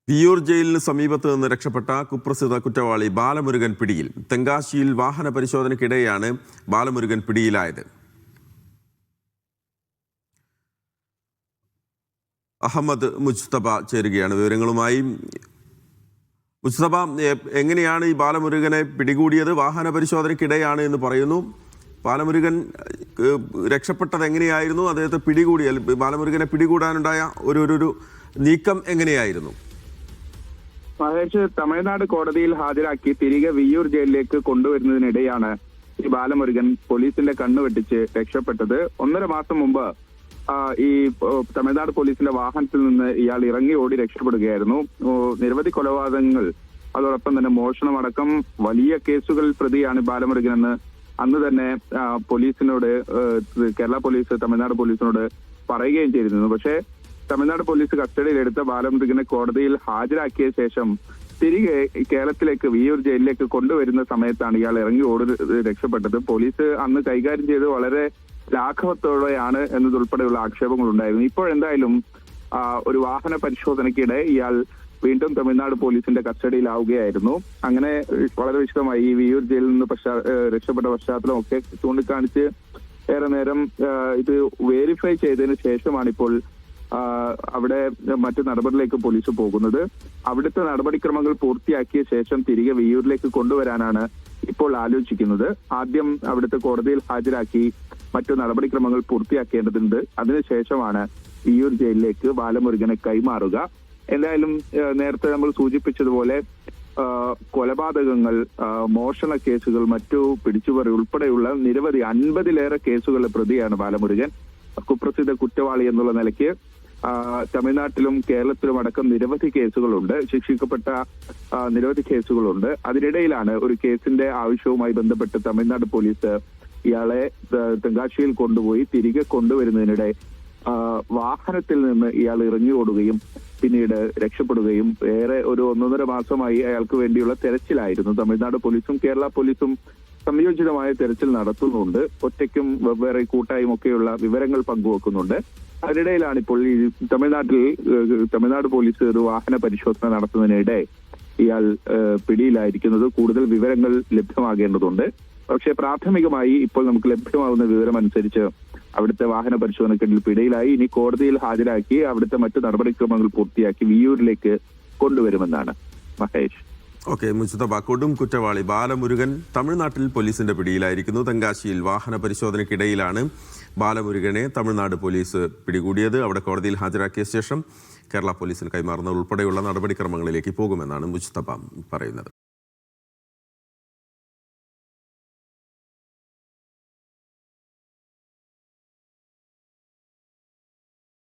വിയ്യൂർ ജയിലിന് സമീപത്ത് നിന്ന് രക്ഷപ്പെട്ട കുപ്രസിദ്ധ കുറ്റവാളി ബാലമുരുകൻ പിടിയിൽ. തെങ്കാശിയിൽ വാഹന പരിശോധനയ്ക്കിടെയാണ് ബാലമുരുകൻ പിടിയിലായത്. അഹമ്മദ് മുസ്തഫ ചേരുകയാണ് വിവരങ്ങളുമായി. മുസ്തഫ, എങ്ങനെയാണ് ഈ ബാലമുരുകനെ പിടികൂടിയത്? വാഹന പരിശോധനയ്ക്കിടെയാണ് എന്ന് പറയുന്നു. ബാലമുരുകൻ രക്ഷപ്പെട്ടത് എങ്ങനെയായിരുന്നു? അദ്ദേഹത്തെ പിടികൂടിയാൽ ബാലമുരുകനെ പിടികൂടാനുണ്ടായ ഒരു നീക്കം എങ്ങനെയായിരുന്നു? മഹേഷ്, തമിഴ്നാട് കോടതിയിൽ ഹാജരാക്കി തിരികെ വിയ്യൂർ ജയിലിലേക്ക് കൊണ്ടുവരുന്നതിനിടെയാണ് ഈ ബാലമുരുകൻ പോലീസിന്റെ കണ്ണുവെട്ടിച്ച് രക്ഷപ്പെട്ടത്. 1.5 മാസം മുമ്പ് ഈ തമിഴ്നാട് പോലീസിന്റെ വാഹനത്തിൽ നിന്ന് ഇയാൾ ഇറങ്ങി ഓടി രക്ഷപ്പെടുകയായിരുന്നു. നിരവധി കൊലപാതകങ്ങൾ, അതോടൊപ്പം തന്നെ മോഷണമടക്കം വലിയ കേസുകൾ പ്രതിയാണ് ബാലമുരുകൻ എന്ന് അന്ന് തന്നെ പോലീസിനോട് കേരള പോലീസ് തമിഴ്നാട് പോലീസിനോട് പറയുകയും ചെയ്തിരുന്നു. പക്ഷേ തമിഴ്നാട് പോലീസ് കസ്റ്റഡിയിലെടുത്ത ബാലമുരുകനെ കോടതിയിൽ ഹാജരാക്കിയ ശേഷം തിരികെ കേരളത്തിലേക്ക് വിയ്യൂർ ജയിലിലേക്ക് കൊണ്ടുവരുന്ന സമയത്താണ് ഇയാൾ ഇറങ്ങി ഓടി രക്ഷപ്പെട്ടത്. പോലീസ് അന്ന് കൈകാര്യം ചെയ്ത് വളരെ ലാഘവത്തോടെയാണ് എന്നതുൾപ്പെടെയുള്ള ആക്ഷേപങ്ങൾ ഉണ്ടായിരുന്നു. ഇപ്പോഴെന്തായാലും ഒരു വാഹന പരിശോധനയ്ക്കിടെ ഇയാൾ വീണ്ടും തമിഴ്നാട് പോലീസിന്റെ കസ്റ്റഡിയിലാവുകയായിരുന്നു. അങ്ങനെ വളരെ വിശദമായി ഈ വിയ്യൂർ ജയിലിൽ നിന്ന് രക്ഷപ്പെട്ട പശ്ചാത്തലം ഒക്കെ ചൂണ്ടിക്കാണിച്ച് ഏറെ നേരം ഇത് വെരിഫൈ ചെയ്തതിന് ശേഷമാണ് ഇപ്പോൾ അവിടെ മറ്റു നടപടിയിലേക്ക് പോലീസ് പോകുന്നത്. അവിടുത്തെ നടപടിക്രമങ്ങൾ പൂർത്തിയാക്കിയ ശേഷം തിരികെ വിയ്യൂരിലേക്ക് കൊണ്ടുവരാനാണ് ഇപ്പോൾ ആലോചിക്കുന്നത്. ആദ്യം അവിടുത്തെ കോടതിയിൽ ഹാജരാക്കി മറ്റു നടപടിക്രമങ്ങൾ പൂർത്തിയാക്കേണ്ടതുണ്ട്. അതിനുശേഷമാണ് വിയ്യൂർ ജയിലിലേക്ക് ബാലമുരുകനെ കൈമാറുക. എന്തായാലും നേരത്തെ നമ്മൾ സൂചിപ്പിച്ചതുപോലെ കൊലപാതകങ്ങൾ, മോഷണ കേസുകൾ, മറ്റു പിടിച്ചുപറി ഉൾപ്പെടെയുള്ള നിരവധി 50-ലേറെ കേസുകളുടെ പ്രതിയാണ് ബാലമുരുകൻ. കുപ്രസിദ്ധ കുറ്റവാളി എന്നുള്ള നിലയ്ക്ക് തമിഴ്നാട്ടിലും കേരളത്തിലും അടക്കം നിരവധി കേസുകളുണ്ട്, ശിക്ഷിക്കപ്പെട്ട നിരവധി കേസുകളുണ്ട്. അതിനിടയിലാണ് ഒരു കേസിന്റെ ആവശ്യവുമായി ബന്ധപ്പെട്ട് തമിഴ്നാട് പോലീസ് ഇയാളെ തെങ്കാശിയിൽ കൊണ്ടുപോയി തിരികെ കൊണ്ടുവരുന്നതിനിടെ വാഹനത്തിൽ നിന്ന് ഇയാൾ ഇറങ്ങി ഓടുകയും പിന്നീട് രക്ഷപ്പെടുകയും ഏറെ ഒരു 1.5 മാസമായി അയാൾക്ക് വേണ്ടിയുള്ള തെരച്ചിലായിരുന്നു. തമിഴ്നാട് പോലീസും കേരള പോലീസും സംയോജിതമായ തെരച്ചിൽ നടത്തുന്നുണ്ട്. ഒറ്റയ്ക്കും വെവ്വേറെ കൂട്ടായും ഒക്കെയുള്ള വിവരങ്ങൾ പങ്കുവെക്കുന്നുണ്ട്. അതിനിടയിലാണ് ഇപ്പോൾ ഈ തമിഴ്നാട് പോലീസ് ഒരു വാഹന പരിശോധന നടത്തുന്നതിനിടെ ഇയാൾ പിടിയിലായിരിക്കുന്നത്. കൂടുതൽ വിവരങ്ങൾ ലഭ്യമാകേണ്ടതുണ്ട്. പക്ഷേ പ്രാഥമികമായി ഇപ്പോൾ നമുക്ക് ലഭ്യമാകുന്ന വിവരം അനുസരിച്ച് അവിടുത്തെ വാഹന പരിശോധനയ്ക്കിടയിൽ പിടിയിലായി. ഇനി കോടതിയിൽ ഹാജരാക്കി അവിടുത്തെ മറ്റു നടപടിക്രമങ്ങൾ പൂർത്തിയാക്കി വിയ്യൂരിലേക്ക് കൊണ്ടുവരുമെന്നാണ്. മഹേഷ്. ഓക്കെ മുസ്തഫ, കൊടും കുറ്റവാളി ബാലമുരുകൻ തമിഴ്നാട്ടിൽ പോലീസിന്റെ പിടിയിലായിരിക്കുന്നു. തെങ്കാശിയിൽ വാഹന പരിശോധനയ്ക്കിടയിലാണ് ബാലമുരുകനെ തമിഴ്നാട് പോലീസ് പിടികൂടിയത്. അവിടെ കോടതിയിൽ ഹാജരാക്കിയ ശേഷം കേരള പോലീസിന് കൈമാറുന്നത് ഉൾപ്പെടെയുള്ള നടപടിക്രമങ്ങളിലേക്ക് പോകുമെന്നാണ് മുസ്തഫ പറയുന്നത്.